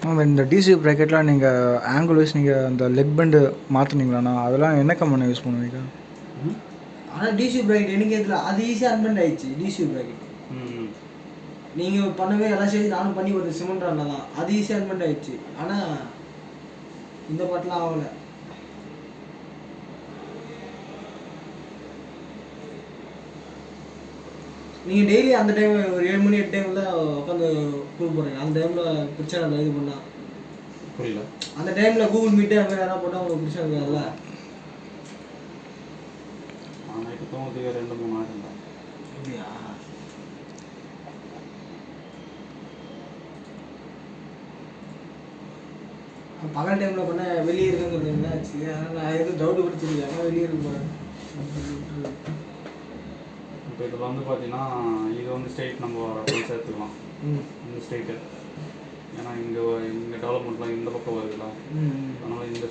இந்த டிசி ப்ராக்கெட்லாம் நீங்கள் angle wise நீங்கள் அந்த லெக் பெண்டு மாற்றினீங்களாண்ணா? அதெல்லாம் என்ன கம்பெனி யூஸ் பண்ணுவீங்க? ஆனால் டிசி ப்ராக்கெட் எனக்கு எதில் அது ஈஸியாக அன்பெண்ட் ஆயிடுச்சு. டிசி ப்ராக்கெட் நீங்கள் பண்ணவே எல்லாம் சரி, நானும் பண்ணி கொடுத்தேன் சிமெண்ட் ராடில் தான். அது ஈஸியாக அன்பெண்ட் ஆயிடுச்சு. ஆனால் இந்த பாட்டெலாம் ஆகலை. நீங்கள் டெய்லி அந்த டைம் ஒரு 7 மணி 8 டைமில் உட்காந்து கூப்பிட்டு போகிறீங்க. அந்த டைமில் பிரச்சனை இல்லை. இது பண்ணால் புரியல. அந்த டைமில் கூகுள் மீட்டு அந்த மாதிரி யாராவது போட்டால் உங்களுக்கு பிரச்சனை இருக்காதுல்ல? நைட்டு தூங்குறதுக்கு 2-3 ஆகிடும் தான். அப்படியா? பகல் டைமில் பண்ண வெளியே இருக்குங்கிறது என்ன ஆச்சு? ஆனால் நான் எதுவும் டவுட்டு பிடிச்சிருக்கேன். ஆனால் வெளியே இருக்கு போகிறேன். இப்போ இதில் வந்து பார்த்தீங்கன்னா இது வந்து ஸ்டேட் நம்ம ரெஃபரன்ஸ் எடுத்துக்கலாம். இந்த ஸ்டேட்டு ஏன்னா இங்கே டெவலப்மெண்ட்லாம் இந்த பக்கம் வருதுல்ல, அதனால் இந்த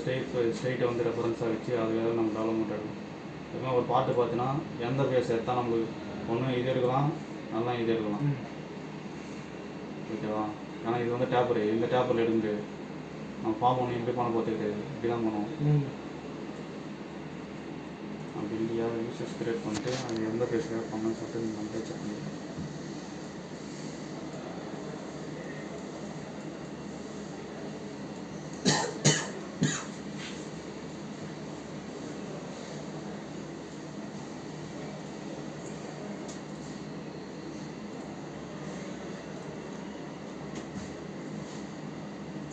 ஸ்டேட்டை வந்து ரெஃபரன்ஸாக வச்சு அதுக்காக நம்ம டெவலப்மெண்ட் எடுக்கணும். இதுமாதிரி ஒரு பாட்டு பார்த்தீங்கன்னா எந்த பேஸ் எடுத்தால் நம்மளுக்கு ஒன்று இது எடுக்கலாம், நல்லா இது எடுக்கலாம். ஓகேவா? ஏன்னா இது வந்து டேப்பர், இந்த டேப்பரில் எடுக்க முடியாது. நம்ம ஃபார்ம் ஒன்று இப்படி பண்ண போகிறது கிடையாது, இப்படி தான் பண்ணுவோம். அப்படி இல்லையா யூசர்ஸ் கிரியேட் பண்ணிட்டு அது எந்த பேஸில் பண்ணணும்னு சொல்லிட்டு நம்ம செக் பண்ணிக்கலாம்.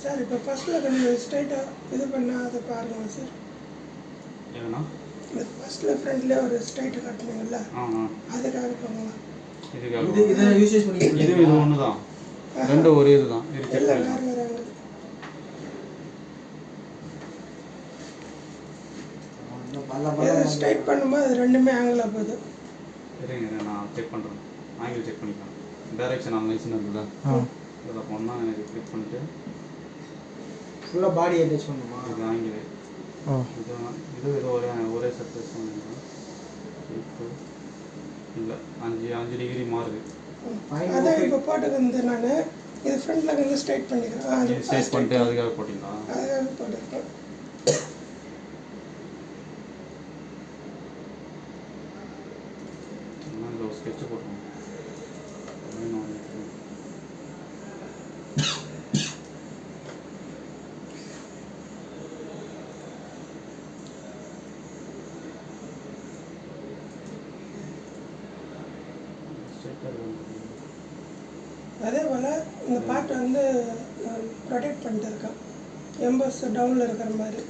சார் இப்போ ஃபஸ்ட்டில் கொஞ்சம் ஸ்ட்ரைட்டாக இது பண்ணால் அதை பாருங்கள் சார். ஏன்னா இந்த ஃபஸ்ட்டில் ஃப்ரண்ட்லேயே ஒரு ஸ்ட்ரைட்டு கட்டணுங்கள்ல, அதுக்காக பண்ணுங்களா? இது ஒன்று தான், ரெண்டு ஒரே இது தான். இல்லை வேறு வேறு ஆங்கிள் ஸ்ட்ரைட் பண்ணும்போது அது ரெண்டுமே ஆங்கிளாக போகுது. சரிங்க, நான் செக் பண்ணுறேன். ஆங்கிள் செக் பண்ணிக்கலாம். டைரக்ஷன் அனலைஸ்னு இருக்குதா, இதில் போனால் எனக்கு கிளிக் பண்ணிட்டு ஃபுல்லாக பாடி அட்டாச் பண்ணுமா? இது ஆங்கிள் இது ஏதோ ஒரே சர்ஃபேஸ் இப்போ இல்லை 5 டிகிரி மாறுது. அதான் இப்போ போட்டுக்கிறது நான் இது ஃப்ரண்ட்டில் வந்து ஸ்ட்ரைட் பண்ணிக்கிறேன். அது ஸ்ட்ரைட் பண்ணிட்டு அதுக்காக போட்டிங்களா? அதுக்காக போட்டுருக்கேன். இதில் ஒரு ஸ்கெட்சு போட்டோம். அதே போல் இந்த பாட்டு வந்து ப்ரொடெக்ட் பண்ணிட்டு இருக்கேன், எம்பஸ் டவுனில் இருக்கிற மாதிரி.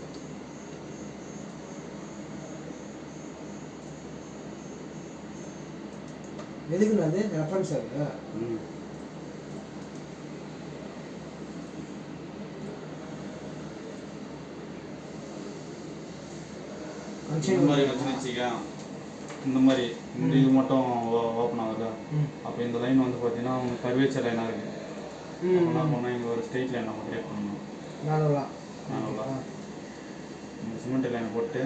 எதுக்குண்ணா அது ரெஃபரன்ஸ் ஆகுது? இந்த மாதிரி வச்சுக்க, இந்த மாதிரி இந்த இது மட்டும் ஓப்பன் ஆகுதா? அப்போ இந்த லைன் வந்து பார்த்தீங்கன்னா உங்களுக்கு கர்வேச்சர் லைனாக இருக்குது. என்ன பண்ணால் இங்கே ஒரு ஸ்ட்ரெயிட் லைன் நம்ம கிரியேட் பண்ணணும். நானுங்களா இந்த சிமெண்ட் லைனை போட்டு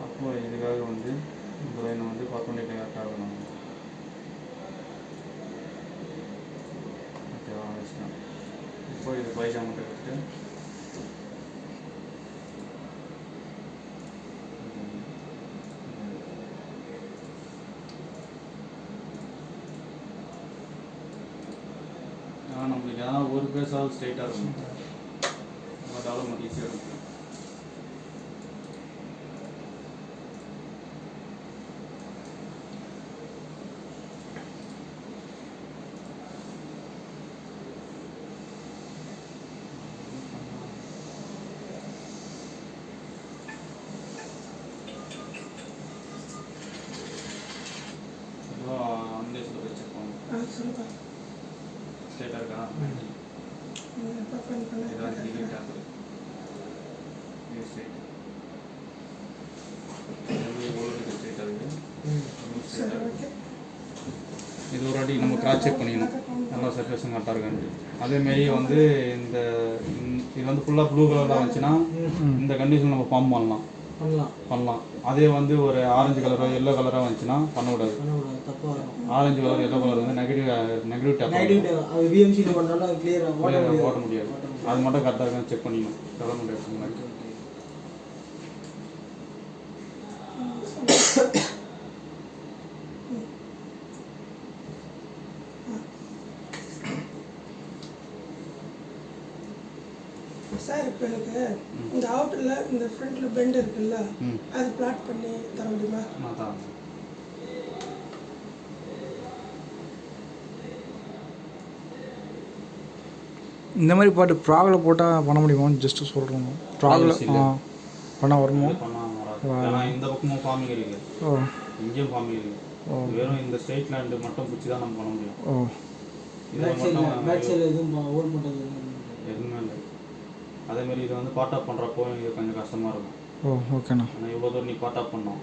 அப்போ இதுக்காக வந்து இந்த லைனை வந்து பர்பெண்டிகுலர் கரெக்டாக இருக்கணும். ஓகேவா? வச்சுட்டேன். இப்போ இது பைஜா மட்டும் வச்சுட்டு நம்மளுக்கு ஏதாவது ஒரு பேஸாவது ஸ்ட்ரெயிட்டாக இருக்கும். நம்ம டெவலப்மெண்ட் ஈஸியாக இருக்கும். அந்த இதில் வச்சுருக்கோம். சொல்லுங்கள். ஸ்ட்ரெயிட்டாக இருக்கா? ஏதாவது டிகிரி டேப்பு ஸ்ட்ரெயிட் ஸ்ட்ரெயிட்டாக இருக்குது. இது ஒரு வாட்டி நம்ம கிராஸ் செக் பண்ணிக்கணும், நல்லா சர்ஃபேஸும் கரெக்டாக இருக்கான்ட்டு. அதேமாரி வந்து இந்த இது வந்து ஃபுல்லாக ப்ளூ கலரில் வந்துச்சுன்னா இந்த கண்டிஷன் நம்ம ஃபார்ம் பண்ணலாம். பண்ணலாம். அதே வந்து ஒரு ஆரஞ்சு கலரோ எல்லோ கலரோ வந்துச்சுன்னா பண்ணக்கூடாது. தப்பாக வரும். ஆரஞ்சு கலர் எல்லோ கலர் வந்து நெகட்டிவ் டேப் அது விஎம்சியில் பண்ணாலும் அது கிளியராக ஓட்ட முடியாது. அது மட்டும் கரெக்டாக இருக்கான்னு செக் பண்ணிக்கணும் டெவலப்மெண்ட் எடுத்து மாதிரி. சார் இப்போ எனக்கு இந்த அவுட்டரில் இந்த ஃப்ரண்ட்டில் பெண்ட் இருக்குல்ல, அது பிளாட் பண்ணி தர முடியுமா? அதான் இந்த மாதிரி பாட்டு ப்ராகில் போட்டால் பண்ண முடியுமான்னு ஜஸ்ட்டு சொல்கிறோம். ப்ராகில் பண்ண வருமோ? ஏன்னா இந்த பக்கமும் ஃபார்மிங் இருக்குது, ஓ இங்கேயும் ஃபார்மிங் இருக்குது. வெறும் இந்த ஸ்ட்ரெயிட் லேண்டு மட்டும் பிடிச்சி தான் நம்ம பண்ண முடியும். ஓ பேக் சைடில் எதுவும் ஹோல்ட் பண்ணுறது எதுவுமே இல்லை. அதேமாதிரி இதை வந்து பார்ட் ஆஃப் பண்ணுறப்போ இது கொஞ்சம் கஷ்டமாக இருக்கும். ஓ ஓகேண்ணா. ஆனால் இவ்வளோ தூரம் நீ பார்ட் ஆஃப் பண்ணோம்.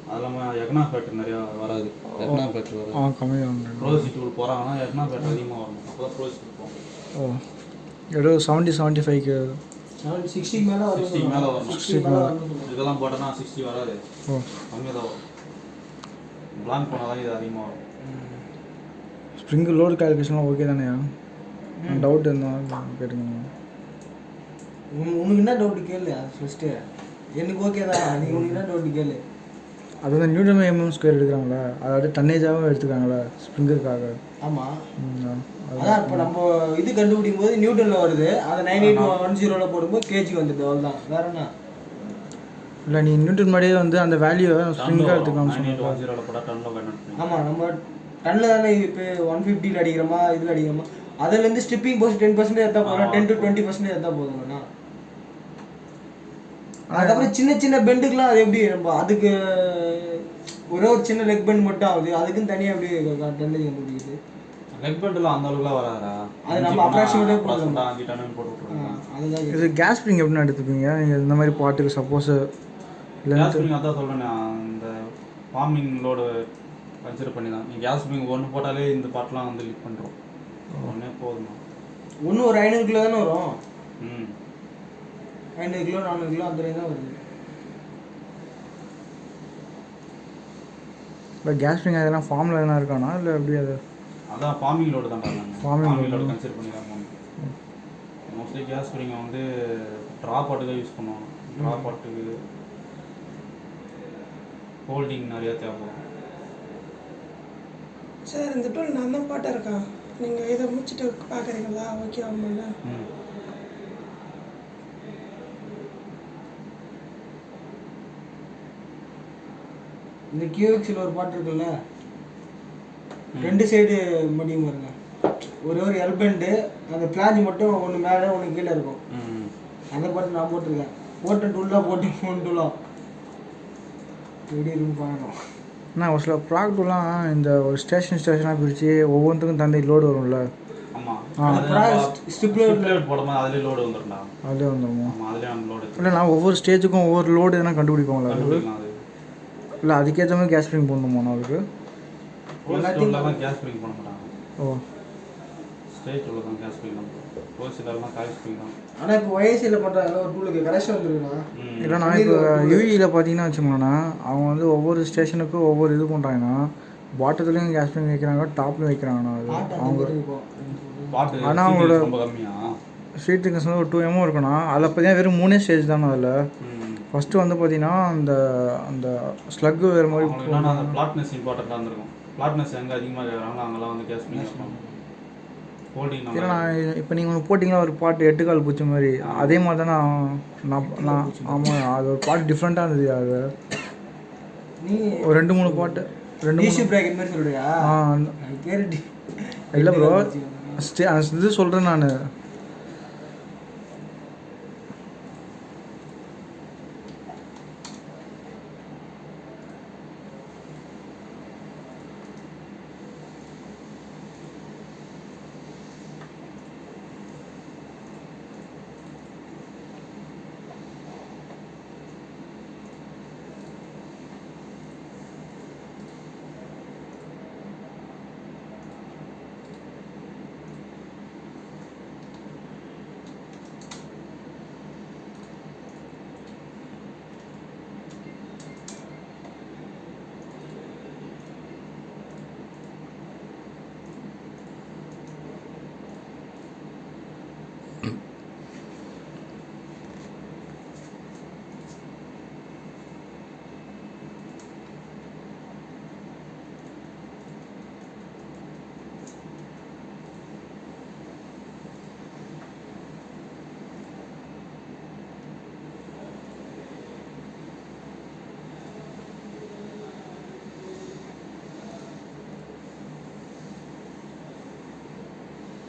அது இல்லாமல் எக்னா ஃபேக்டர் நிறையா வராது. எக்னா ஃபேக்டர் வராது, கம்மியாக ப்ரோசி டூல் போகிறாங்கன்னா எக்னா ஃபேக்டர் அதிகமாக வரணும். அப்போ தான் ப்ரோசி டூல் போகும். ஓ எவ்வளோ 70-75க்கு 60 மேலே வரும். 60 மேலே வரும். 60 மேலே. இதெல்லாம் போட்டோன்னா 60 வராது, ஓ கம்மியாக தான் வரும். பிளான் போனால் தான் இது அதிகமாக வரும். ஸ்ப்ரிங்கு லோடு கால்குலேஷன்லாம் ஓகே தானேயா? டவுட் இருந்தால் கேட்டுக்கோங்க. உனக்கு என்ன டவுட்டு கேளு ஃபஸ்ட்டு. எனக்கு ஓகே தான், நீ உனக்கு என்ன டவுட்டு கேளு. அது வந்து நியூட்டன் mm ஸ்கொயர் எடுக்கிறாங்களே, அதாவது டன்னேஜாகவும் எடுத்துக்காங்களே ஸ்ப்ரிங்கருக்காக. ஆமாம், அதான் இப்போ நம்ம இது கண்டுபிடிக்கும் போது நியூட்டனில் வருது, அதை 9810 போடும்போது கேஜி வந்துடுது. அவ்வளோதான், வேற என்ன இல்லை. நீ நியூட்டன் முன்னாடியே வந்து அந்த வேல்யூவை ஸ்ப்ரிங்காக எடுத்துக்கலாம்னு சொன்னீங்க. ஆமாம், நம்ம டன்னில் தானே இப்போ 150 அடிக்கிறோமா, இதில் அடிக்கிறோமா, அதுலேருந்து ஸ்டிப்பிங் போஸ்ட் 10% எடுத்தால் போதும், 10 to 20% எடுத்தால் போதுங்கண்ணா. அதுக்கப்புறம் சின்ன சின்ன பெண்டுக்கெலாம் அது எப்படி நம்ம அதுக்கு ஒரே ஒரு சின்ன லெக் பெண்ட் மட்டும் ஆகுது, அதுக்குன்னு தனியாக எப்படி டன்னேஜ் கண்டுபிடிக்குது? லெக் பெண்ட்லாம் அந்த அளவுக்குலாம் வராதா? அது நம்ம அப்ராக்சிமேட்டாக போடலாம். 5 டன் போட்டுருக்கோம். அதுதான் இது கேஸ் ஸ்ப்ரிங் எப்படின்னு எடுத்துப்பீங்க நீங்கள் இந்த மாதிரி பாட்டுக்கு? சப்போஸ் கேஸ் ஸ்ப்ரிங் அதான் சொல்கிறேன், அந்த ஃபார்மிங் லோடு கன்சிடர் பண்ணி தான். நீங்கள் கேஸ் ஸ்ப்ரிங் ஒன்று போட்டாலே இந்த பாட்டெலாம் வந்து லிக் பண்ணுறோம். ஒன்றே போதுமா? ஒன்று ஒரு 500 கிலோ தானே வரும். 500 கிலோ 400 கிலோ அந்த தான் வருது. இல்லை கேஸ் ஸ்ப்ரிங் அதெல்லாம் ஃபார்மில் எதனா இருக்கானா இல்லை எப்படி? அது அதான் ஃபார்மிங் லோடு தான் பண்ணுறாங்க. ஃபார்மிங் லோடு கன்சிடர் பண்ணி தான் போகணும். மோஸ்ட்லி கேஸ் ஸ்ப்ரிங்கை வந்து ட்ரா பாட்டுக்கு யூஸ் பண்ணுவாங்க. ட்ரா பாட்டுக்கு ஹோல்டிங் நிறையா தேவைப்படும். சார் இந்த டூல் நான் தான் பாட்டா இருக்கேன், நீங்கள் இதை முடிச்சுட்டு பார்க்குறீங்களா? ஓகே ஆமாம்ல. இந்த கியூஎக்ஸில் ஒரு பாட்டு இருக்குல்ல, 2 சைடு மடியும் பாருங்க, ஒரே ஒரு எல்பெண்டு, அந்த பிளாஞ்ச் மட்டும் ஒன்று மேலே ஒன்று கீழே இருக்கும். அந்த பாட்டு நான் போட்டிருக்கேன். போட்ட டூலாக போட்டு ஃபோன் டூலாக எப்படி இருக்குன்னு பார்க்கணும். நான் ஒரு சில ப்ராடக்ட்லாம் இந்த ஒரு ஸ்டேஷனாக பிரித்து ஒவ்வொன்றுக்கும் தந்தை லோடு வரும்ல. ஸ்டிப்லேட் போடும்போது அதிலே லோடு வந்துடும்டா. அதிலே வந்துடுமா? அதிலே அந்த லோடு இல்லை நான் ஒவ்வொரு ஸ்டேஜுக்கும் ஒவ்வொரு லோடு எதனா கண்டுபிடிப்போங்களா? அது இல்லை அதுக்கேற்ற மாதிரி கேஸ் ஸ்ப்ரிங் போடணுமா அதுக்கு? எல்லாத்தையும் கேஸ் ஸ்ப்ரிங் பண்ண மாட்டாங்க. ஓ ஸ்ட்ரெயிட் உள்ள தான் கேஸ் ஸ்ப்ரிங் பண்ணுறோம். ஓசிலெல்லாம் காய் ஸ்ப்ரிங் தான். ஆனால் இப்போ ஒய்எஸ்சியில் பண்ணுறாங்க ஒரு டூலுக்கு கரெக்ஷன் வந்துருக்குண்ணா. இல்லை நான் இப்போ யூஇயில் பார்த்தீங்கன்னா வச்சுக்கோங்களேண்ணா, அவங்க வந்து ஒவ்வொரு ஸ்டேஷனுக்கும் ஒவ்வொரு இது பண்ணுறாங்கன்னா பாட்டத்துலேயும் கேஸ் ஸ்ப்ரிங் வைக்கிறாங்க, டாப்லையும் வைக்கிறாங்கண்ணா. அது அவங்க ஆனால் அவங்களோட ஸ்ட்ரீட் திக்னஸ் வந்து ஒரு 2 mm இருக்குண்ணா. அதில் பார்த்தீங்கன்னா வெறும் 3 ஸ்டேஜ் தானே. அதில் ஃபஸ்ட்டு வந்து பார்த்தீங்கன்னா அந்த அந்த ஸ்லக்கு வேறு மாதிரி அந்த பிளாட்னஸ் இம்பார்ட்டண்ட்டாக இருந்திருக்கும். பிளாட்னஸ் எங்கே அதிகமாக இருக்கிறாங்களோ அங்கெல்லாம் வந்து கேஸ் ஸ்ப்ரிங் வைப்பாங்க. ஹோல்டிங் இல்லை நான் இப்போ நீங்கள் ஒன்று போட்டிங்கன்னா ஒரு பாட்டு 8 கால் பூச்சி மாதிரி, அதே மாதிரி தானே நான் ஆமாம். அது ஒரு பாட்டு டிஃப்ரெண்ட்டாக இருந்தது. அது ஒரு 2-3 பாட்டு 2-3 பிராக்கெட் மாதிரி சொல்றியா? பேர் இல்லை ப்ரோ, இது சொல்கிறேன் நான்.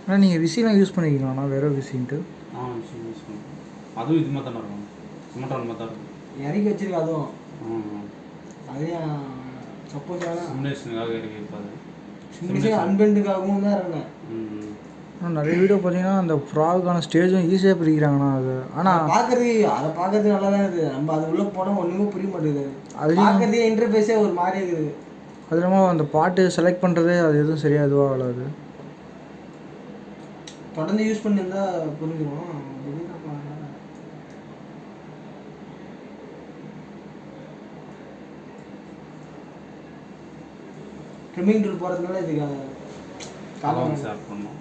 ஆனால் நீங்கள் விசிலாம் யூஸ் பண்ணிக்கலாம்ண்ணா வேறு விசின்ட்டு. மிஷின் யூஸ் பண்ணுவோம். அதுவும் இது மாதிரி தானே இருக்கும், சிமெண்ட் மாதிரி தான் இருக்கும். இறக்கி வச்சிருக்கு அதுவும். அதையும் சப்போஸ் சிமுலேஷனுக்காக இறக்கி இருப்பாது. அன்பெண்டுக்காகவும் தான் இருக்கேன். ஆனால் நிறைய வீடியோ பார்த்தீங்கன்னா அந்த ஃப்ராகான ஸ்டேஜும் ஈஸியாக பிரிக்கிறாங்கண்ணா அது. ஆனால் பார்க்கறதுக்கு நல்லா தான் இருக்குது. நம்ம அது உள்ளே போனால் ஒன்றுமே புரிய மாட்டேங்குது. அது பார்க்கறதே இன்டர்ஃபேஸே ஒரு மாதிரி இருக்குது. அது இல்லாமல் அந்த பாட்டு செலக்ட் பண்ணுறதே அது எதுவும் சரியாக இதுவாக ஆகாது. தொடர்ந்து யூஸ் பண்ணியிருந்தா புரிஞ்சிடும். ட்ரிம்மிங் டூல் போகிறதுனால இதுக்கு காலம் ஷேர் பண்ணோம்.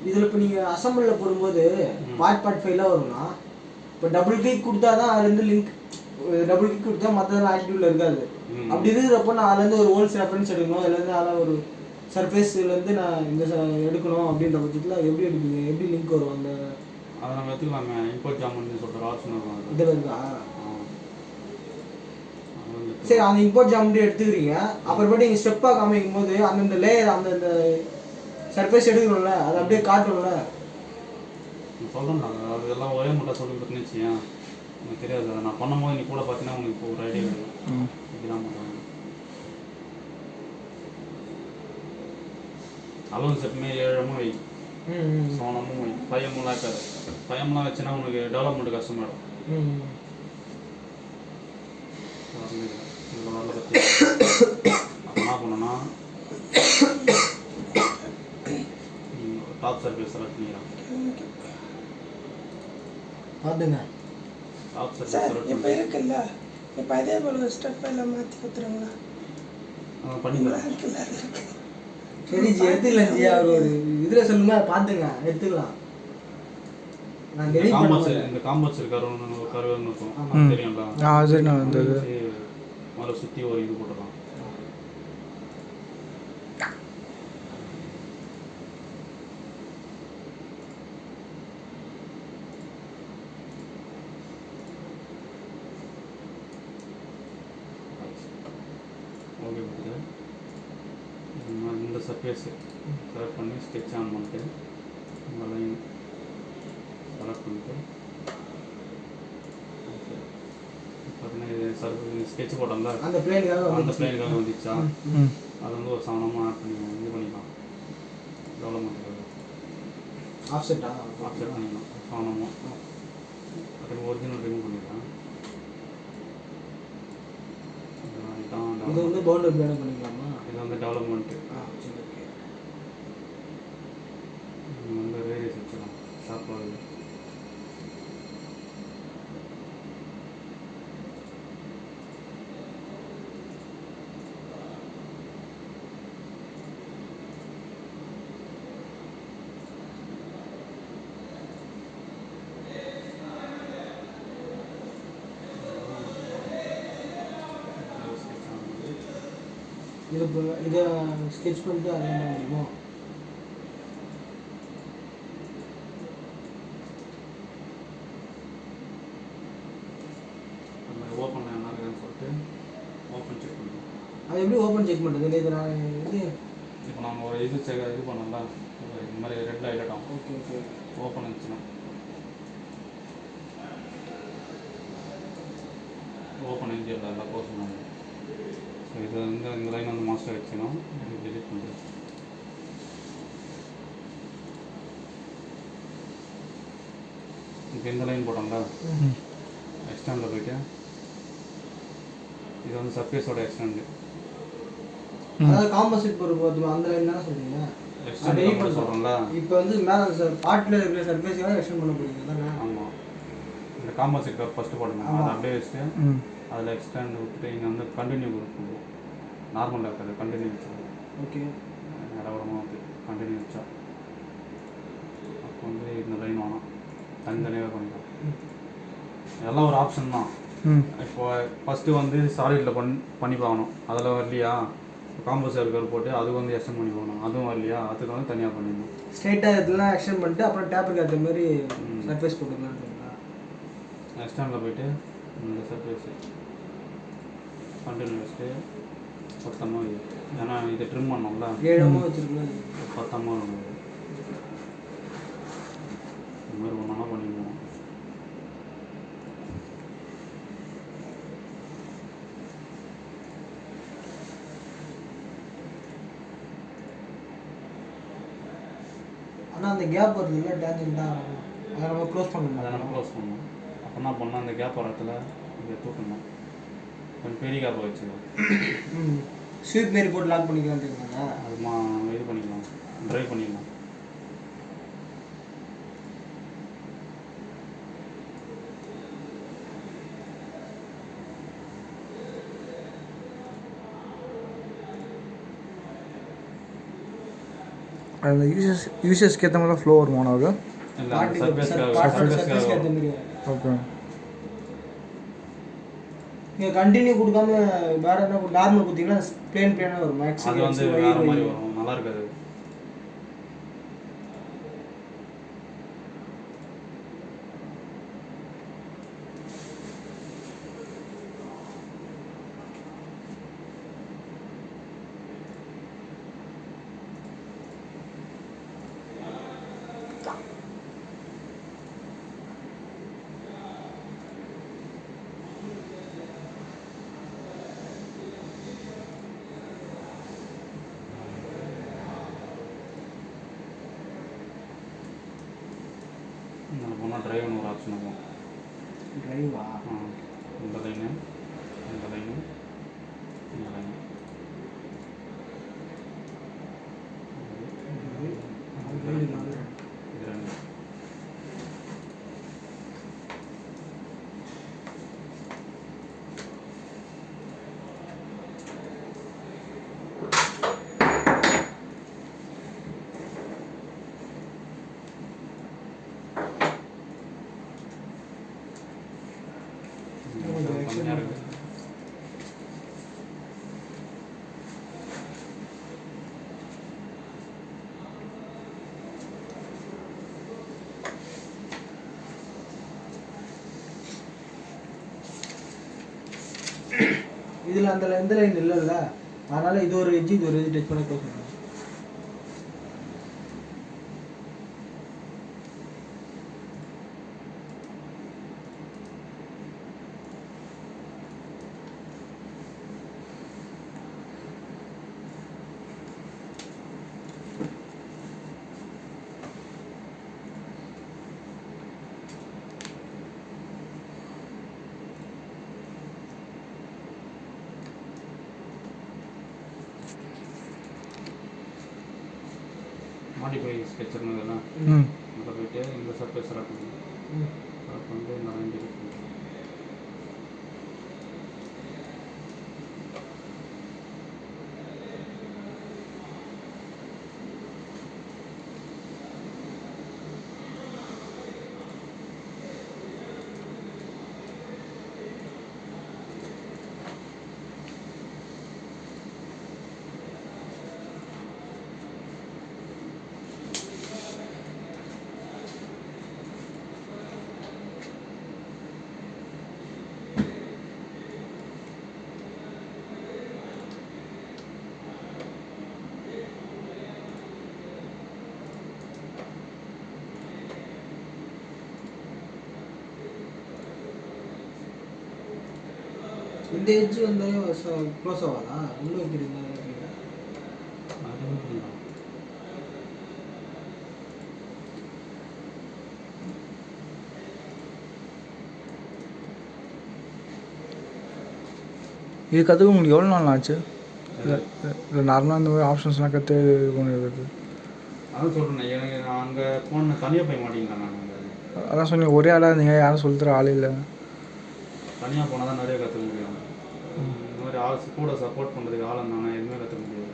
இதில் இப்போ நீங்கள் அசம்பிளில் போடும்போது பார்ட் ஃபைலாக வரும்னா, இப்போ டபுள் கிளிக் கொடுத்தா தான் அதுலேருந்து லிங்க், டபுள் கிளிக் கொடுத்தா மற்றதெல்லாம் ஆக்டிவில் இருக்காது. அப்படி இருக்கிறப்போ நான் அதுலேருந்து ஒரு ஹோல்ஸ் ரெஃபரன்ஸ் எடுக்கணும், அதுலேருந்து அதில் ஒரு சர்ஃபேஸ்லேருந்து நான் இந்த எடுக்கணும் அப்படின்ற பட்சத்தில் எப்படி எடுப்பீங்க? எப்படி லிங்க் வரும்? அந்த அதை நம்ம எடுத்துக்கலாமே, இம்போர்ட் ஜாமன் சொல்கிற ஆப்ஷன் இருக்கும். இதில் இருக்கா? சரி, அந்த இம்போர்ட் ஜாமெண்ட்ரி எடுத்துக்கிறீங்க. அப்புறமேட்டு நீங்கள் ஸ்டெப்பாக காமிக்கும் போது அந்தந்த லேயர் அந்தந்த சர்ஃபேஸ் எடுக்கணும்ல, அது அப்படியே காட்டணும்ல. சொல்கிறேன் நான், அது எல்லாம் ஒரே மட்டும் சொல்லி கொடுத்துன்னு வச்சியா, எனக்கு தெரியாது. நான் பண்ணும்போது நீ கூட பார்த்தீங்கன்னா உனக்கு இப்போ ஒரு ஐடியா கிடைக்கும். இப்படிதான் பண்ணுவாங்க. அளவு செட்டுமே 7 வை, சோனமும் வை, 5 இருக்காது. 5 வச்சுன்னா உனக்கு டெவலப்மெண்ட் கஷ்டமாயிடும். இதில் வரல பற்றி என்ன பண்ணோன்னா டாப் சர்ஃபேஸ் செலக்ட் பண்ணிக்கலாம். பார்த்துங்க டாப் சர்ஃபேஸ் சார் செலக்ட் இப்போ இருக்குல்ல, இப்போ அதே போல் ஸ்டெப் எல்லாம் மாற்றி கொடுத்துருங்களா? பண்ணிக்கலாம். சரி ஜி, எடுத்துக்கலாம் ஜி. அவர் ஒரு இதில் சொல்லுங்க, பார்த்துங்க எடுத்துக்கலாம். நான் டெலிட் பண்ணுவேன். இந்த காம்பவுண்ட் கருவேன்னு இருக்கும் தெரியும்ல. சரி, நான் வந்து முதல்ல சுற்றி ஒரு இது போட்டுடலாம். ஓகே கொடுத்து இந்த சர்ஃபேஸு செலக்ட் பண்ணி ஸ்கெட்ச் ஆன் பண்ணிட்டு இந்த லைன் செலக்ட் பண்ணிட்டு பார்த்தீங்கன்னா இது ஸ்கெட்ச் போட்டோம்ல, அந்த பிளேனுக்காக வந்துச்சா, அது வந்து ஒரு சாணமாக ஆட் பண்ணி இது பண்ணிக்கலாம். டெவலப்மெண்ட் ஆஃப்செட் பண்ணிக்கலாம் சாணமாக. அதுக்கு ஒரிஜினல் ரிமூவ் பண்ணிக்கலாம். இது வந்து பவுண்டரி பிளேன் பண்ணிக்கலாமா? இது வந்து டெவலப்மெண்ட்டு. சரி, ஓகே. வந்து ரேடியஸ் வச்சுக்கலாம் ஷார்ப்பாக. இதை ஸ்கெட்ச் பண்ணிட்டு அது முடியுமோ? ஓப்பன் என்ன இருக்குன்னு சொல்லிட்டு ஓப்பன் செக் பண்ணுவோம். அது எப்படி ஓப்பன் செக் பண்ணுறது? இது நான் இது இப்போ நம்ம ஒரு இது இது பண்ணோம்ல, இந்த மாதிரி ரெட் லைட் ஆகும். Okay okay. ஓப்பன் இருந்துச்சுன்னா ஓப்பன் இன்ஜினில் எல்லாம் க்ளோஸ் பண்ணுவாங்க. ஸோ இது வந்து இந்த லைன் வந்து மாஸ்டர் வச்சுக்கணும். இது டெலிட் பண்ணுறது. இப்போ இந்த லைன் போட்டோம்ல, எக்ஸ்டெண்டில் போயிட்டு இது வந்து சர்ஃபேஸோட எக்ஸ்டெண்டு. அதாவது காம்போசிட் பொறுப்பு அந்த லைன் தானே சொல்றீங்க? எக்ஸ்டெண்ட் பண்ண சொல்கிறோம்ல. இப்போ வந்து மேலே பார்ட்டில் இருக்கிற சர்ஃபேஸாக எக்ஸ்டெண்ட் பண்ண போகிறீங்க தானே? ஆமாம். இந்த காம்போசிட் ஃபஸ்ட்டு போடணும், அதை அப்படியே வச்சுட்டு அதில் எக்ஸ்டெண்ட் விட்டுட்டு இங்கே வந்து கண்டினியூ கொடுக்கணும். நார்மலில் இருக்காது, கண்டினியூ வச்சா ஓகே. இடவரமாக வந்து கண்டினியூ வச்சா அப்போ வந்து இந்த லைன் வேணாம், தனித்தனியாக பண்ணிக்கலாம். இதெல்லாம் ஒரு ஆப்ஷன் தான். இப்போ ஃபஸ்ட்டு வந்து சாலிடில் பண்ணி பார்க்கணும், அதில் வரலையா காம்போசர் கர் போட்டு அது வந்து எக்ஸ்டெண்ட் பண்ணி போகணும், அதுவும் வரலையா அதுக்கு வந்து தனியாக பண்ணிடணும். ஸ்ட்ரெயிட்டாக இதெல்லாம் எக்ஸ்டெண்ட் பண்ணிட்டு அப்புறம் டேப்புக்கு ஏற்ற மாதிரி சர்ஃபேஸ் போட்டுக்கலான்றீங்களா? எக்ஸ்டெண்டில் போயிட்டு இந்த சர்ஃபேஸு கண்டினியூ வச்சுட்டு பத்தமாக, ஏன்னா இதை ட்ரிம் பண்ணோம்ல 7 வச்சுருக்கலாம். 10 இந்த மாதிரி ஒன்றா பண்ணிடுவோம். ஆனால் அந்த கேப் வருது இல்லை டேஞ்சன்ட்டாக, அதை நம்ம க்ளோஸ் பண்ணணும். அதை நம்ம க்ளோஸ் பண்ணணும். அப்போ என்ன பண்ணால் அந்த கேப் வரத்தில் இதை தூக்கணும், கொஞ்சம் பெரிய கேப்பை வச்சுக்கலாம். ஸ்வீப் மாரி போட்டு லாக் பண்ணிக்கலான்றீங்களா? அது இது பண்ணிக்கலாம், ட்ரைவ் பண்ணிக்கலாம். அந்த யூசர்ஸ்க்கு ஏற்ற மாதிரி தான் ஃப்ளோ வருமா அது? இல்லை சர்ஃபேஸ்க்காக ஏற்ற மாதிரி. ஓகே. நீங்கள் கண்டினியூ கொடுக்காம வேறு என்ன நார்மல் கொடுத்தீங்கன்னா பிளேனாக வரும். அது வந்து வேறு மாதிரி வரும், நல்லா இருக்காது. போனால் ட்ரைவ்னு ஒரு ஆப்ஷன் இருக்கும். ட்ரைவா? இந்த லைனு இந்த லைனு இந்த லைனு இது ரெண்டு. கம்மியாக இருக்குது. இதில் அந்த எந்த லைன் இல்லைல்ல, அதனால் இது ஒரு எஜ்ஜு இது ஒரு எஜ்ஜு டச் பண்ணி க்ளோஸ் பண்ணுறேன். மாடிஃபை ஸ்கெட்ச் இருந்ததுன்னா அதில் போய்ட்டு இந்த சர்ஃபேஸ் செலக்ட் பண்ணி செலக்ட் பண்ணிட்டு இந்த லைன் டிலீட் பண்ணுறேன். இந்த எஜ்ஜு வந்து க்ளோஸ் ஆகாதா? உள்ளே வைக்கிறீங்க அதுவும் பண்ணலாம். இது கற்றுக்க உங்களுக்கு எவ்வளோ நாள் ஆச்சு? இல்லை நார்மலாக இந்த மாதிரி ஆப்ஷன்ஸ்லாம் கற்று இது பண்ணுறது? அதான் சொல்கிறேன், எனக்கு நான் அங்கே போன தனியாக போய் மாட்டேங்கிறேன். நான் அங்கே அதான் சொன்னீங்க ஒரே ஆளாக இருந்தீங்க, யாரும் சொல்லித்தர ஆள் இல்லை. தனியாக போனால் தான் நிறைய கற்றுக்க முடியும். இந்த மாதிரி மாதிரி ஆள் கூட சப்போர்ட் பண்ணுறதுக்கு ஆள் இருந்தாங்கன்னா எதுவுமே கற்றுக்க முடியாது.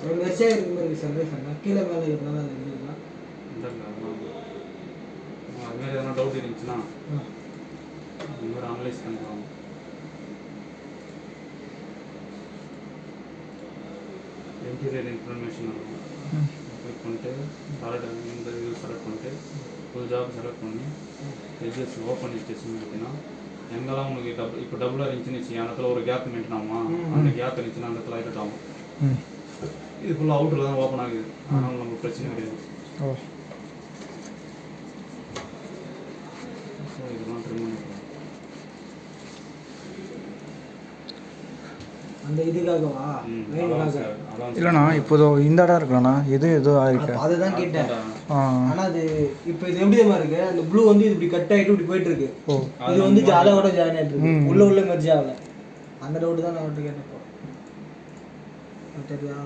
ஒரு மெசேஜ் இருக்கு மாதிரி சந்தேகம் கீழே மேலே இருந்தாலும் அது இருந்துங்களா? இல்லைங்க அதுமாதிரி எதனா டவுட் இருந்துச்சுன்னா இந்த மாதிரி அனலைஸ் பண்ணுவாங்க. இன்டீரியர் இன்ஃபர்மேஷன் இருக்கும், கிளிக் பண்ணிட்டு இந்த இது செலக்ட் பண்ணிட்டு ஃபுல் ஜாப் செலக்ட் பண்ணி எஜஸ் ஓப்பன் எஜஸ்ன்னு இருக்குன்னா எங்கெல்லாம் உங்களுக்கு இப்போ டபுளாக இருந்துச்சுன்னு வச்சுக்கோங்க, அந்த இடத்துல ஒரு கேப் மெயின்டைன் ஆகுமா, அந்த கேப் இருந்துச்சுன்னா அந்த இடத்துல ஹைலைட் ஆகும். இது ஃபுல்லாக அவுட்டரில் தான் ஓப்பன் ஆகுது, அதனால் நமக்கு பிரச்சனை கிடையாது. ஸோ இதெல்லாம் ட்ரிம் பண்ணிக்கலாம். அந்த இதுக்காகவா இல்லைண்ணா இப்போதோ இந்த இடம் இருக்கலண்ணா எது ஆயிருக்கு அதை தான் கேட்டேன். ஆனால் அது இப்போ இது எப்படி மாதிரி இருக்கு, அந்த ப்ளூ வந்து இது இப்படி கட் ஆகிட்டு இப்படி போயிட்டு இருக்கு, இது வந்து அதோட ஜாயின் ஆகிட்டு இருக்கு, உள்ள மெர்ஜ் ஆகல. அந்த டவுட்டு தான் நான் அவர்கிட்ட கேட்டப்போ சரியா.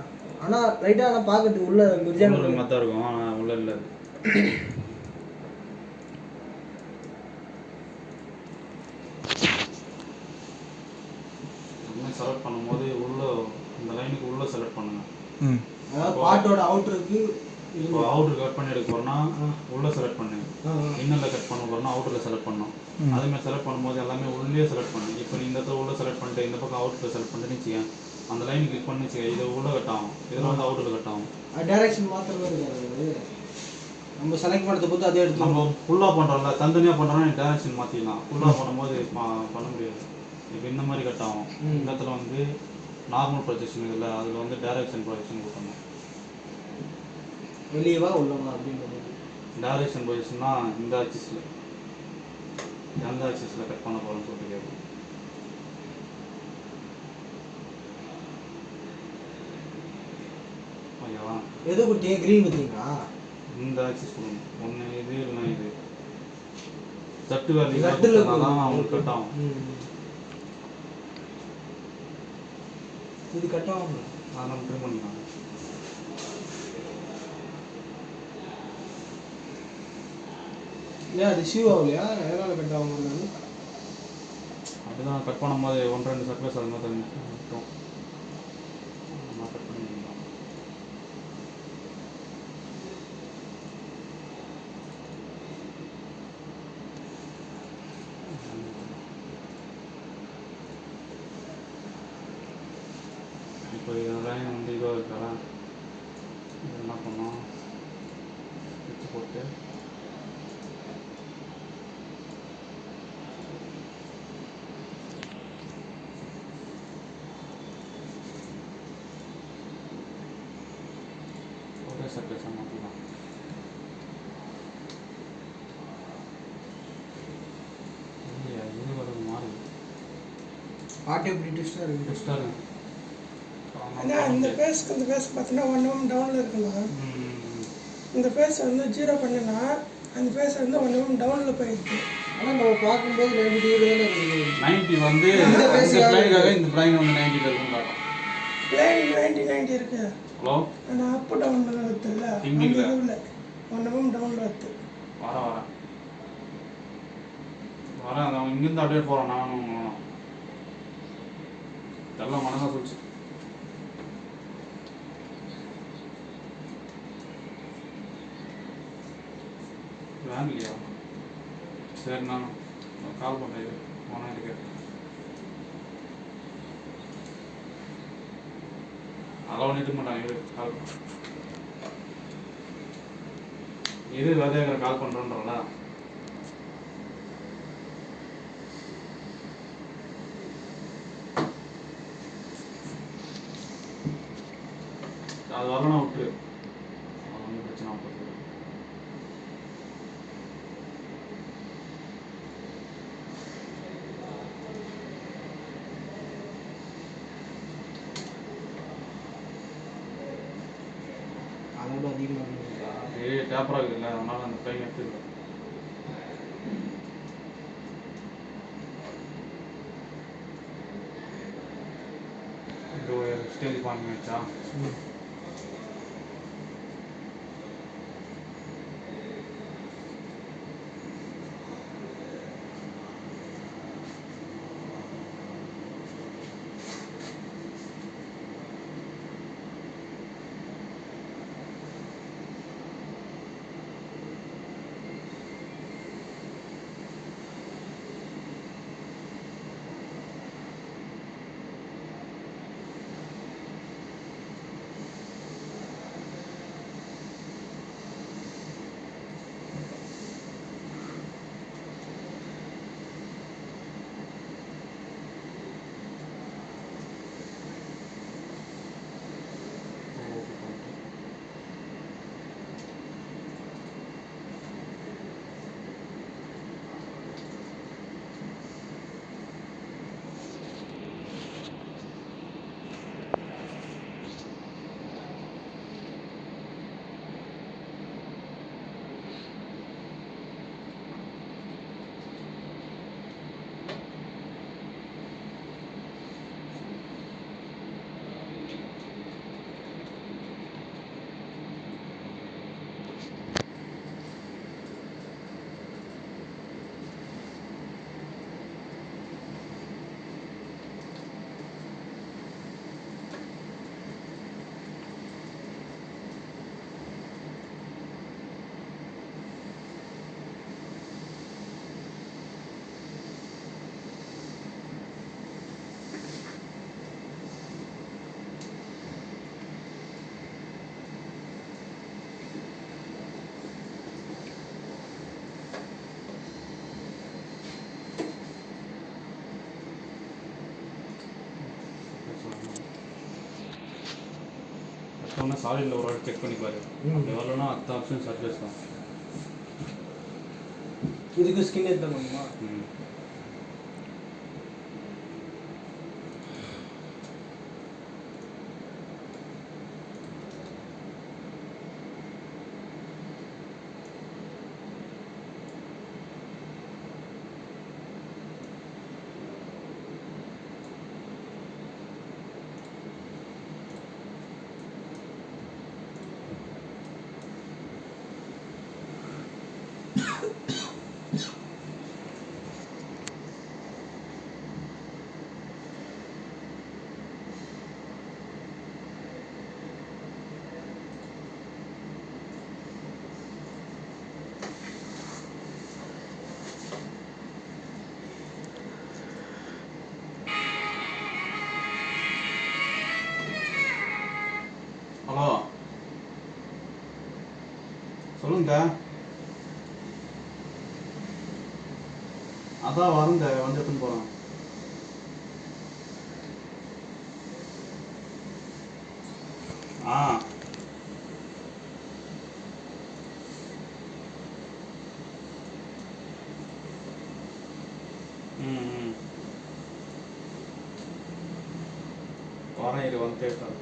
ஆனால் ரைட்டாக ஆனால் பார்க்கறதுக்கு உள்ள மெர்ஜ் ஆன மாதிரி தான் இருக்கும், ஆனால் உள்ள இல்லை. செலக்ட் பண்ணும்போது உள்ள இந்த லைனுக்கு உள்ள செலக்ட் பண்ணுங்க. அதாவது பாட்டோட அவுட்டருக்கு இப்போ அவுட்டர் கட் பண்ணி எடுக்க போறோம்னா உள்ள செலக்ட் பண்ணு, இன்னர்ல கட் பண்ண போறோம்னா அவுட்டர்ல செலக்ட் பண்ணணும். அதே மாதிரி செலக்ட் பண்ணும்போது எல்லாமே உள்ளே செலக்ட் பண்ணு. இப்போ நீ இந்த இடத்துல உள்ள செலக்ட் பண்ணிட்டு இந்த பக்கம் அவுட்டர்ல செலக்ட் பண்ணிட்டு வச்சுக்கேன், அந்த லைன் கிளிக் பண்ணி வச்சுக்க, இது உள்ள கட் ஆகும், இதில் வந்து அவுட்டர்ல கட் ஆகும். டைரக்ஷன் மாத்திரமே இருக்காது, நம்ம செலக்ட் பண்ணுறத பொறுத்து அதே எடுத்து நம்ம ஃபுல்லாக பண்ணுறோம்ல, தனித்தனியாக பண்ணுறோம்னா நீ டைரக்ஷன் மாற்றிக்கலாம். ஃபுல்லாக பண்ணும்போது பண்ண முடியாது. இப்போ இந்த மாதிரி கட் ஆகும். இந்த இடத்துல வந்து நார்மல் ப்ரொஜெக்ஷன் இல்லை, அதில் வந்து டைரக்ஷன் ப்ரொஜெக்ஷன் கொடுக்கணும். வெளியவா உள்ளவா அப்படின்றது டைரக்ஷன் ப்ரொஜெக்ஷன்னா இந்த ஆக்சிஸில் எந்த ஆக்சிஸில் கட் பண்ண போகிறோம்னு சொல்லிட்டு கேட்கும். ஓகேவா? எது கொடுத்தீங்க? க்ரீன் கொடுத்தீங்களா? இந்த ஆக்சிஸ் கொடுங்க, ஒன்று இது இல்லைன்னா இது. தட்டு வேல்யூ தான் அவங்களுக்கு கட் ஆகும். இது கட் ஆகும், அதை நம்ம ட்ரிம் பண்ணிக்கலாம். ஏன் அது ஷூ ஆகலையா? எதனால் கட் ஆகும்? அதுதான் கட் பண்ணும்போது 1-2 சர்ஃபேஸ் அது மாதிரி மட்டும் கட் பண்ணிக்கலாம். இப்போ இதெல்லாம் வந்து இதுவாக இருக்கா, இது என்ன பண்ணோம், ஸ்கெட்ச் போட்டு ஒரே சர்ஃபேஸாக மாற்றிக்கலாம். இல்லையா, இது வர மாறுது, ஆட்டோ இப்படி ட்விஸ்டாக இருக்குது. பெஸ்ட்டாக இருக்குது. ஆனால் இந்த பேஸ்க்கு இந்த பேஸ் பார்த்தீங்கன்னா 1 mm டவுனில் இருக்கலாம். இந்த பேஸ் வந்து 0 பண்ணினா அந்த பேஸ் வந்து 1 mm டவுனில் போயிடுது. ஆனால் நம்ம பார்க்கும்போது 90 டிகிரி தானே இருக்குது. 90 வந்து இந்த பிளைனுக்காக இந்த பிளைன் வந்து 90 இருக்குன்னு காட்டும். பிளைன் 90 இருக்கு. ஹலோ, ஆனால் அப் டவுனில் வருதுல்ல, அந்த இதுவில் 1 mm டவுனில் வருது. வரேன் அவன் இங்கேருந்து அப்படியே போகிறான். நானும் எல்லாம் மனசாக சொல்லிச்சு. வேன் இல்லையா? சரி, நான் கால் பண்ணுறேன். இது போனால் கேட்டேன். அதெல்லாம் நிறுத்த மாட்டாங்க. இது கால் இது வேலையாங்கிற கால் பண்ணுறோன்றல. அது வரலாம் விட்டு அது ஒன்றும் பிரச்சனை ஆகும். அதோட அதிகமாக டேப்பராக இருக்குதுல்ல, அதனால் அந்த ப்ளைன் எடுத்துக்கிறேன். இது ஸ்டேஜ் பண்ணி வச்சா சொன்னால் சாலிடில் ஒரு வாட்டி செக் பண்ணி பாரு. அப்படி வரலன்னா அடுத்த ஆப்ஷன் சர்ஃபேஸ் தான். இதுக்கு ஸ்கின் எடுத்து பண்ணுமா? ஹலோ, சொல்லுங்க. அதான் வரங்க வந்து எடுத்துன்னு போகிறேன். ஆ வரேன், இது வந்து கேட்குறேன்.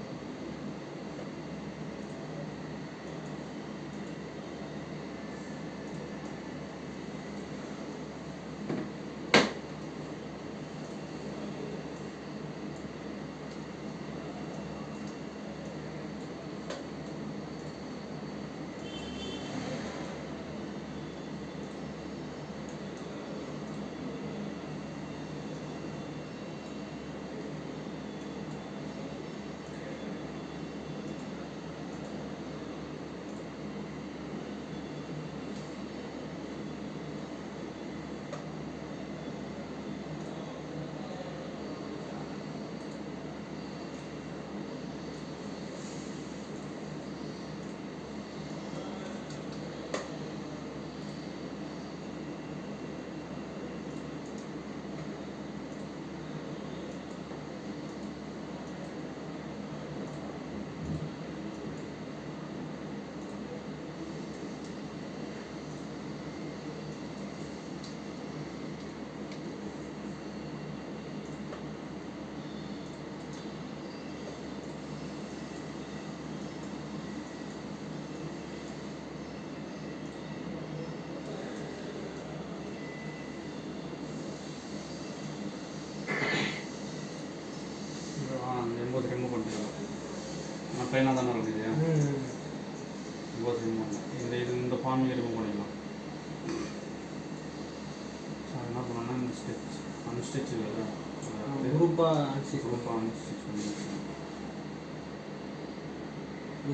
ப்ளைனாக தானே இருக்குது. எம்போஸ் ரிமூவ் பண்ணலாம். இந்த ஃபார்மையை ரிமூவ் பண்ணிக்கலாம். அது என்ன பண்ணோன்னா இந்த ஸ்டிச் அன்ஸ்டிச் இல்லை குரூப்பாக அன்ஸ்டிச் பண்ணிக்கலாம்.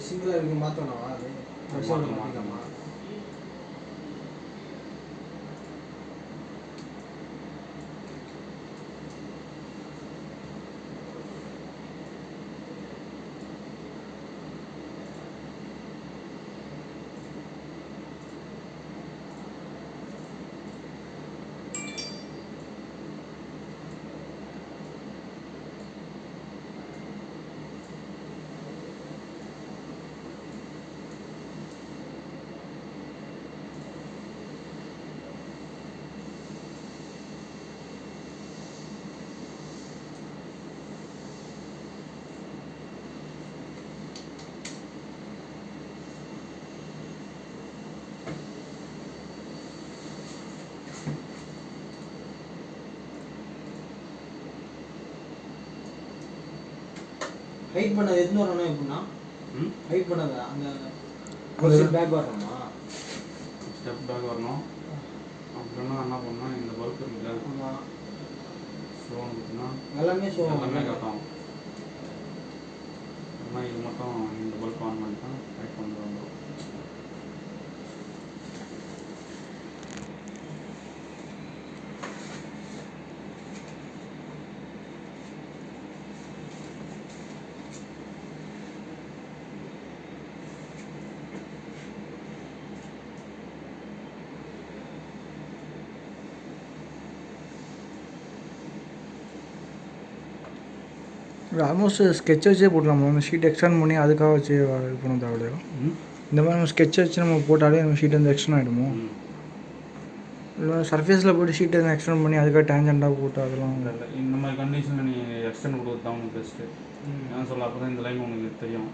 சிங்கிளாக இருக்கு மாற்றணும். அது மாற்றிக்கலாமா? ஹைட் பண்ணது எதுன்னு வரணும் எப்படின்னா ஹைட் பண்ணது அந்த பேக் வரணுமா? ஸ்டெப் பேக் வரணும். அப்படின்னா என்ன பண்ணால் இந்த பல்ப் இருக்குல்ல ஷோன்னு பார்த்தீங்கன்னா எல்லாமே காட்டும். ஆனால் இது மட்டும் இந்த பல்ப் ஆன் பண்ணிட்டா ஹைட் பண்ணி வந்துடும். ஆல்மோஸ்ட் ஸ்கெட்ச் வச்சே போடலாமா? அந்த ஷீட் எக்ஸ்டெண்ட் பண்ணி அதுக்காக வச்சு இது பண்ண தேவையில்லையா? இந்த மாதிரி நம்ம ஸ்கெட்ச் வச்சு நம்ம போட்டாலே நம்ம ஷீட் வந்து எக்ஸ்டெண்ட் ஆகிடுமோ? இல்லை சர்ஃபேஸில் போய்ட்டு ஷீட் எதுவும் எக்ஸ்டெண்ட் பண்ணி அதுக்காக டேஞ்செண்டாக போட்டு அதெல்லாம் இல்லை இந்த மாதிரி கண்டிஷனில் நீ எக்ஸ்டெண்ட் கொடுத்து தான் உனக்கு பெஸ்ட்டு. ஏன் சொல்ல அப்போ தான் இந்த லைன் உனக்கு தெரியும்.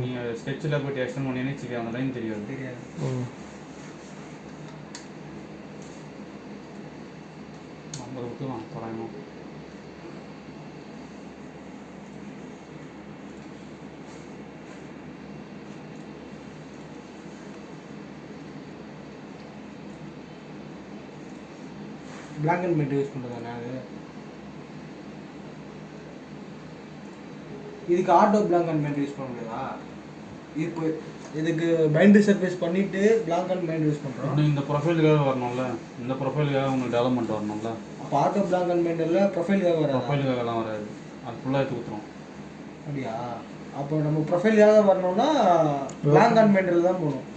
நீங்கள் ஸ்கெட்சில் போய்ட்டு எக்ஸ்டெண்ட் பண்ணி வச்சுக்க அந்த லைன் தெரியாது. ஓ 50 விட்டுலாம் தராயணும். பிளாக் அண்ட் ஒயிட் யூஸ் பண்ணுறதானே அது? இதுக்கு auto black and white use பண்ண முடியாதா? இப்போ இதுக்கு பைண்டரி சர்ஃபேஸ் பண்ணிவிட்டு பிளாக் அண்ட் ஒயிட் யூஸ் பண்ணுறோம். இந்த ப்ரொஃபைலுக்காக வரணும்ல, இந்த ப்ரொஃபைலுக்காக உங்களுக்கு டெவலப்மெண்ட் வரணும்ல. அப்போ ஆட்டோ பிளாக் அண்ட் ஒயிட் இல்லை ப்ரொஃபைலுக்காக வராது. ப்ரொஃபைலுக்காகலாம் வராது, அது ஃபுல்லாக எடுத்து ஊற்றுறோம். அப்படியா? அப்போ நம்ம ப்ரொஃபைலுக்காக வரணும்னா பிளாக் அண்ட் ஒயிட்டில் தான் போகணும்.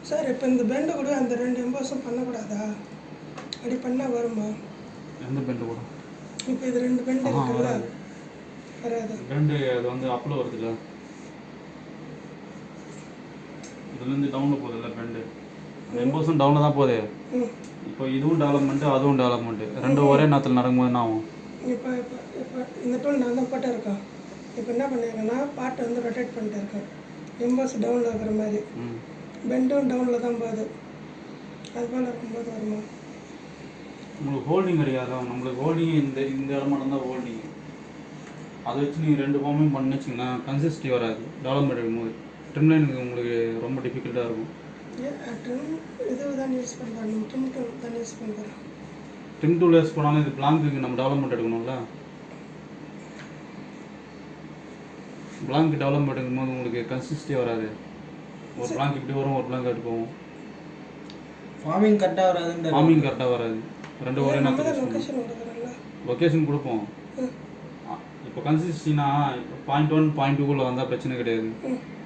சார் இப்போ இந்த பெண்டு கூட அந்த 2 எம்போஸும் பண்ணக்கூடாதா? அப்படி பண்ணால் வருமா? எந்த பெண்டு கூட? இப்போ இது 2 பெண்டு இருக்குல்ல, வராது. பெண்டு அது வந்து அப்பில் வருதுல்ல, இதுலேருந்து டவுனில் போகுதுல்ல பெண்டு. அந்த எம்போஸும் டவுனில் தான் போகுது. இப்போ இதுவும் டெவலப்மெண்ட்டு அதுவும் டெவலப்மெண்ட்டு ரெண்டும் ஒரே நேரத்தில் நடக்கும்போது என்ன ஆகும்? இப்போ இப்போ இப்போ இந்த டூல் நான் தான் போட்டே இருக்கேன். இப்போ என்ன பண்ணியிருக்கேன்னா பாட்டை வந்து ரொட்டேட் பண்ணிட்டு இருக்கேன். எம்போஸ் டவுனில் இருக்கிற மாதிரி, பெண்டும் டவுனில் தான் போகுது. அது போல் இருக்கும்போது வருமா? உங்களுக்கு ஹோல்டிங் கிடையாதா? நம்மளுக்கு ஹோல்டிங் இந்த இடம் மட்டும் தான் ஹோல்டிங். அதை வச்சு நீங்கள் 2 ஃபார்மையும் பண்ணி வச்சிங்கன்னா கன்சிஸ்டி வராது. டெவலப்மெண்ட் எடுக்கும்போது ட்ரிம்லைனுக்கு உங்களுக்கு ரொம்ப டிஃபிகல்ட்டாக இருக்கும். ட்ரிம் இது தான் யூஸ் பண்ணுறேன், ட்ரிம் டூல் தான் யூஸ் பண்ணுறேன். ட்ரிம் டூல் யூஸ் பண்ணாலும் இது பிளாங்க்கு நம்ம டெவலப்மெண்ட் எடுக்கணும்ல. பிளாங்க் டெவலப்மெண்ட் எடுக்கும்போது உங்களுக்கு கன்சிஸ்டி வராது. ஒரு பிளாங்க் இப்படி வரும், ஒரு பிளாங்க் அப்படி போகும். ஃபார்மிங் கரெக்டாக வராதுன்ற ஃபார்மிங் கரெக்டாக வராது. ரெண்டு ஒரே நேரத்தில் லொக்கேஷன் கொடுக்குறேன்ல, லொக்கேஷன் கொடுப்போம். இப்போ கன்சிஸ்டினா 0.1 0.2 வந்தால் பிரச்சனை கிடையாது.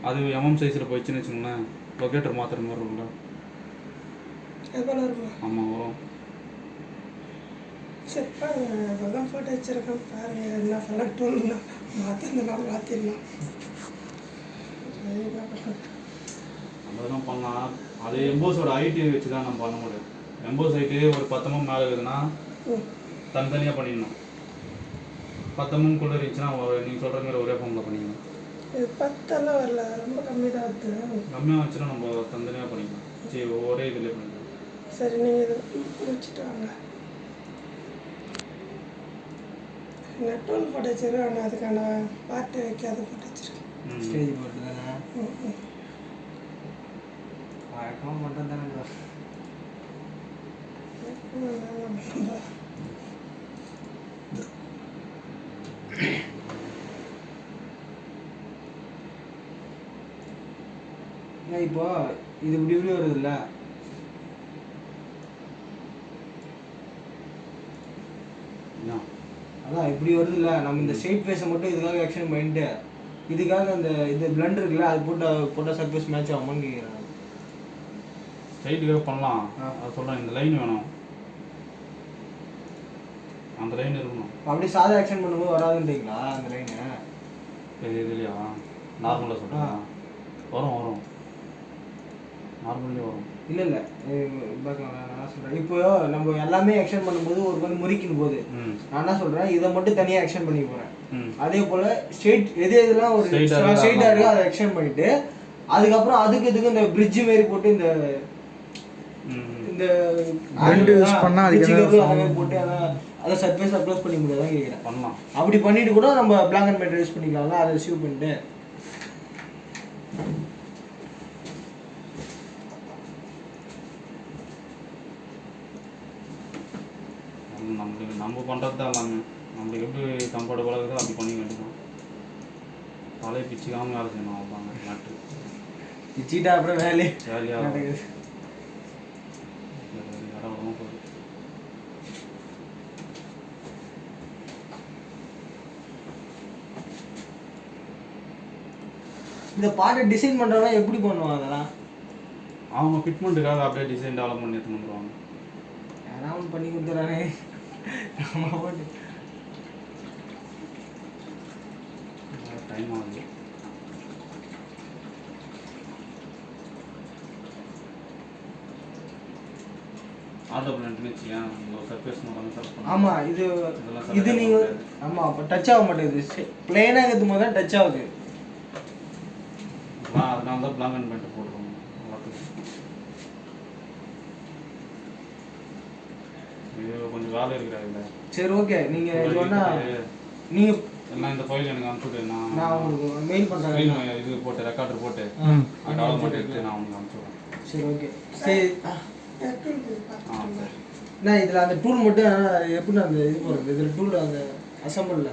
அது எம்எம் சைஸில் போயிடுச்சுன்னு வச்சுக்கோங்களேன், லொக்கேட்டர் மாற்றுற மாதிரி இருக்கும்ல. அது போல் வருமா? ஆமாம் வரும். சரி பாருங்க, அதெல்லாம் ஃபோட்டோ வச்சுருக்கேன் பாருங்க. என்ன செலக்ட் டூல்னா மாற்றிருந்தா மாற்றிடலாம். என்ன பண்ணுறது? அதெல்லாம் பண்ணலாம். அது எம்போஸோட ஹைட்டு வச்சு தான் நம்ம பண்ண முடியும். எம்போஸ் ஹைட்டு ஒரு 10 mm மேலே இருக்குதுன்னா தனித்தனியாக பண்ணிடணும். 10 mm குள்ள இருந்துச்சுன்னா நீங்கள் சொல்கிற மாதிரி ஒரே ஃபார்மில் பண்ணிக்கணும். இது 10 வரல, ரொம்ப கம்மி தான் வருது. கம்மியாக வச்சுன்னா நம்ம தனித்தனியாக பண்ணிக்கலாம். சரி, ஒரே இதில் பண்ணிக்கலாம். சரி, நீங்கள் இது முடிச்சுட்டு வாங்க. நெட்வொர்க் போட்டு வச்சிருக்கேன், அதுக்கான பாட்டு வைக்காத போட்டு வச்சிருக்கேன். ஸ்டேஜ் போட்டு தானே ம். வழக்கமாக மட்டும் தானே ப்ரோ. இப்போ இது இப்படி இப்படி வருதுல்ல, அதான் இப்படி வருதுல்ல, நம்ம இந்த ஸ்ட்ரெயிட் ஃபேஸை மட்டும் இதுக்காக ஆக்ஷன் பண்ணிட்டு இதுக்காக அந்த இது பிளண்ட் இருக்குல்ல அது போட்டால் சர்ஃபேஸ் மேட்ச் ஆகுமான்னு கேட்குறேன். ஸ்ட்ரைட்டுக்காக பண்ணலாம். அது சொல்கிறேன், இந்த லைன் வேணும், அந்த லைன் இருக்கணும். அப்படியே சாதா ஆக்ஷன் பண்ணும்போது வராதுன்றீங்களா அந்த லைனு? இது இல்லையா? நார்மலாக சொல்கிறேன். வரும் நார்மலே வரும். இல்லை நான் சொல்கிறேன், இப்போ நம்ம எல்லாமே ஆக்ஷன் பண்ணும்போது ஒரு வந்து முறிக்கும் போது நான் என்ன சொல்கிறேன், இதை மட்டும் தனியாக ஆக்ஷன் பண்ணி போகிறேன். அதே போல் ஸ்ட்ரெயிட் எதெல்லாம் ஒரு ஸ்ட்ரெயிட்டாக இருக்கோ அதை ஆக்ஷன் பண்ணிவிட்டு அதுக்கப்புறம் அதுக்கு இதுக்கு இந்த பிரிட்ஜு மாரி போட்டு இந்த போட்டு அதை சர்ஃபேஸ் அப்ளோஸ் பண்ணி முடியாதான் கேட்குறேன். பண்ணலாம். அப்படி பண்ணிட்டு கூட நம்ம பிளாக் அண்ட் ஒயிட் யூஸ் பண்ணிக்கலாம்ல, அதை ரிசீவ் பண்ணிட்டு. நம்ம பண்ணுறது தான் எல்லாமே. நம்மளுக்கு எப்படி கம்ஃபர்டபுளாக இருக்குதோ அப்படி பண்ணி வேண்டியதான். தலையை பிச்சுக்காமல் வேலை செய்யணும், அவ்வளோதாங்க மேட்ரு. பிச்சுட்டா அப்புறம் வேலையாக இடம் போகுது. இந்த பாட்டை டிசைன் பண்ணுறவங்க எப்படி பண்ணுவாங்க அதெல்லாம்? அவங்க ஃபிட்மெண்ட்டுக்காக அப்படியே டிசைன் டெவலப் பண்ணி எடுத்துன்னு வந்துடுவாங்க. யாராவது பண்ணி கொடுத்துறானே டைம் ஆகுது. ஆட்டோ பிளான்ட்னு வச்சுக்கேன், சர்ஃபேஸ் மட்டும் சர்ஃப் பண்ணலாம். ஆமாம், இது நீங்கள் ஆமாம் அப்போ டச் ஆக மாட்டேங்குது. பிளெயினாக இருக்கிறது போது தான் டச் ஆகுது. அதனால தான் பிளாக் அண்ட் பெயிண்ட் போடுறோம் எல்லாத்துக்கும். இது கொஞ்சம் வேலை இருக்கிறாங்க. சரி, ஓகே. நீங்கள் இது வேணா நீங்கள் எல்லாம் இந்த ஃபைல் எனக்கு அனுப்பிச்சுட்டு நான் உங்களுக்கு மெயில் பண்ணுறேன். இது போட்டு ரெக்கார்டர் போட்டு டெவலப்மெண்ட் எடுத்து நான் உங்களுக்கு அனுப்பிச்சுடுறேன். சரி, ஓகே. சரி, சரி. நான் இதில் அந்த டூல் மட்டும் எப்படி அந்த இது போடுறது, இதில் டூல் அந்த அசம்பிளில்